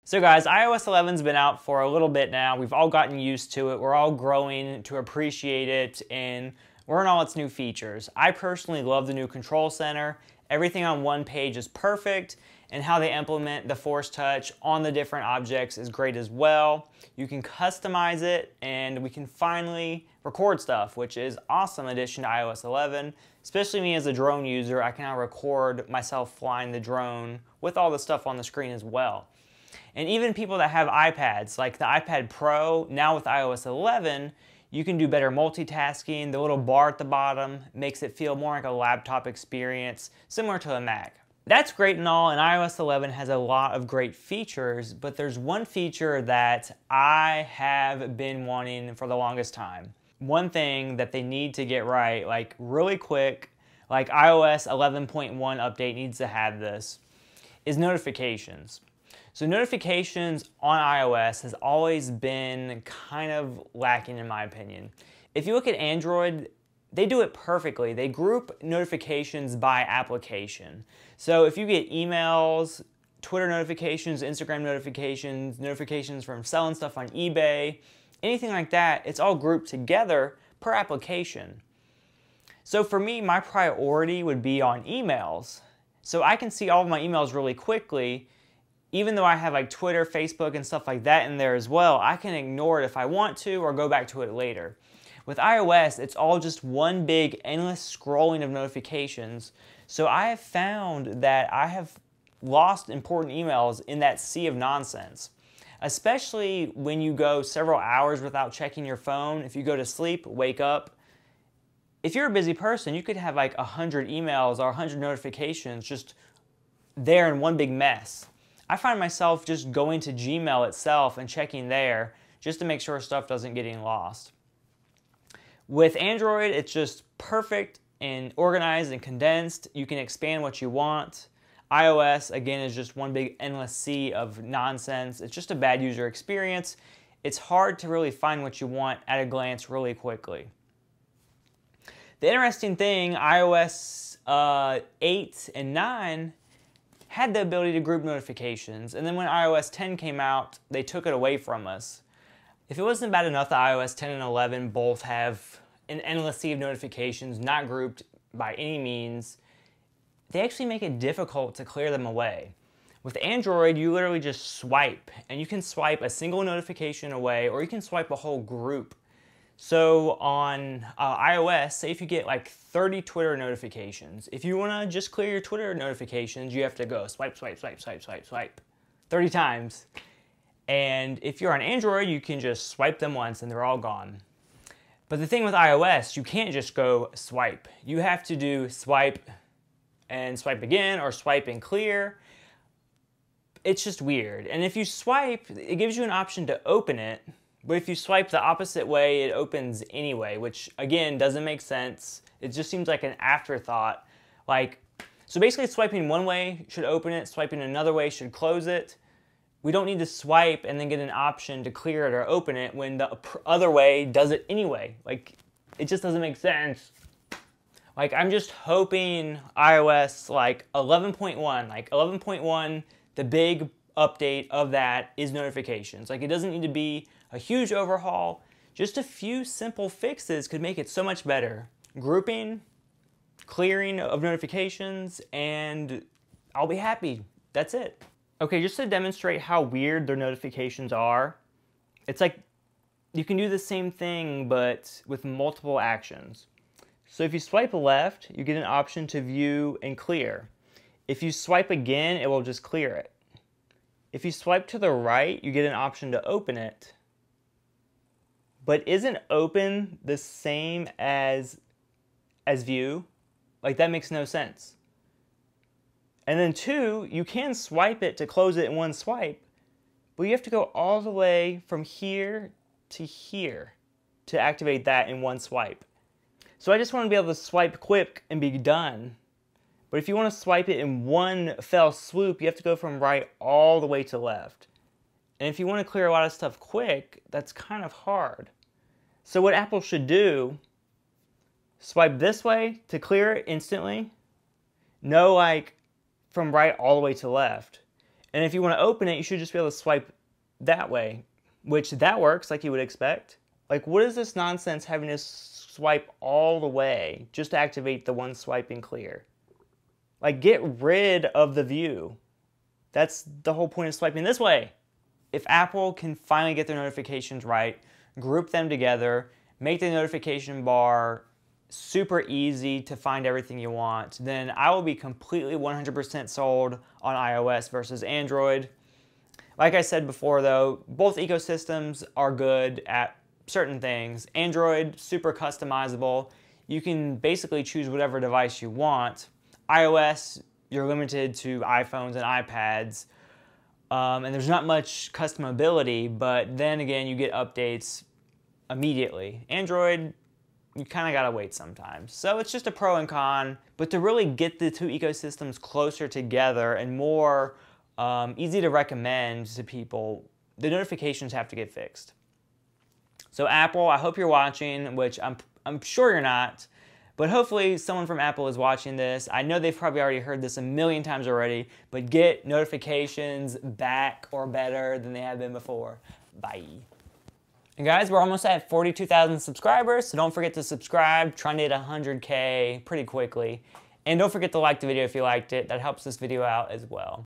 So guys, iOS 11's been out for a little bit now. We've all gotten used to it. We're all growing to appreciate it and learn all its new features. I personally love the new control center. Everything on one page is perfect, and how they implement the Force Touch on the different objects is great as well. You can customize it, and we can finally record stuff, which is awesome addition to iOS 11. Especially me as a drone user, I can now record myself flying the drone with all the stuff on the screen as well. And even people that have iPads, like the iPad Pro, now with iOS 11, you can do better multitasking. The little bar at the bottom makes it feel more like a laptop experience, similar to a Mac. That's great and all, and iOS 11 has a lot of great features, but there's one feature that I have been wanting for the longest time. One thing that they need to get right, like really quick, like iOS 11.1 update needs to have this, is notifications. So notifications on iOS has always been kind of lacking in my opinion. If you look at Android, they do it perfectly. They group notifications by application. So if you get emails, Twitter notifications, Instagram notifications, notifications from selling stuff on eBay, anything like that, it's all grouped together per application. So for me, my priority would be on emails. So I can see all of my emails really quickly. Even though I have like Twitter, Facebook, and stuff like that in there as well, I can ignore it if I want to or go back to it later. With iOS, it's all just one big endless scrolling of notifications. So I have found that I have lost important emails in that sea of nonsense. Especially when you go several hours without checking your phone. If you go to sleep, wake up. If you're a busy person, you could have like 100 emails or 100 notifications just there in one big mess. I find myself just going to Gmail itself and checking there just to make sure stuff doesn't get lost. With Android, it's just perfect and organized and condensed. You can expand what you want. iOS, again, is just one big endless sea of nonsense. It's just a bad user experience. It's hard to really find what you want at a glance really quickly. The interesting thing, iOS 8 and 9 had the ability to group notifications, and then when iOS 10 came out, they took it away from us. If it wasn't bad enough that iOS 10 and 11 both have an endless sea of notifications, not grouped by any means, they actually make it difficult to clear them away. With Android, you literally just swipe, and you can swipe a single notification away, or you can swipe a whole group. So on iOS, say if you get like 30 Twitter notifications, if you want to just clear your Twitter notifications, you have to go swipe, swipe, swipe, swipe, swipe, swipe 30 times. And if you're on Android, you can just swipe them once and they're all gone. But the thing with iOS, you can't just go swipe. You have to do swipe and swipe again, or swipe and clear. It's just weird. And if you swipe, it gives you an option to open it. But if you swipe the opposite way, it opens anyway, which again doesn't make sense. It just seems like an afterthought. So basically swiping one way should open it, swiping another way should close it. We don't need to swipe and then get an option to clear it or open it when the other way does it anyway. It just doesn't make sense. I'm just hoping iOS 11.1, the big update of that is notifications. It doesn't need to be a huge overhaul. Just a few simple fixes could make it so much better. Grouping, clearing of notifications, and I'll be happy. That's it. Okay, just to demonstrate how weird their notifications are, it's like you can do the same thing but with multiple actions. So if you swipe left, you get an option to view and clear. If you swipe again, it will just clear it. If you swipe to the right, you get an option to open it. But isn't open the same as view? That makes no sense. And then 2, you can swipe it to close it in one swipe, but you have to go all the way from here to activate that in one swipe. So I just want to be able to swipe quick and be done. But if you want to swipe it in one fell swoop, you have to go from right all the way to left. And if you want to clear a lot of stuff quick, that's kind of hard. So what Apple should do, swipe this way to clear it instantly. No, from right all the way to left. And if you want to open it, you should just be able to swipe that way, which that works like you would expect. Like, what is this nonsense having to swipe all the way just to activate the one swiping clear? Like, get rid of the view. That's the whole point of swiping this way. If Apple can finally get their notifications right, group them together, make the notification bar super easy to find everything you want, then I will be completely 100% sold on iOS versus Android. Like I said before though, both ecosystems are good at certain things. Android, super customizable. You can basically choose whatever device you want. iOS, you're limited to iPhones and iPads. And there's not much customability, but then again, you get updates immediately. Android, you kind of gotta wait sometimes. So it's just a pro and con, but to really get the two ecosystems closer together and more easy to recommend to people, the notifications have to get fixed. So Apple, I hope you're watching, which I'm sure you're not, but hopefully someone from Apple is watching this. I know they've probably already heard this a million times already, but get notifications back or better than they have been before. Bye. And guys, we're almost at 42,000 subscribers, so don't forget to subscribe. Trying to hit 100K pretty quickly. And don't forget to like the video if you liked it. That helps this video out as well.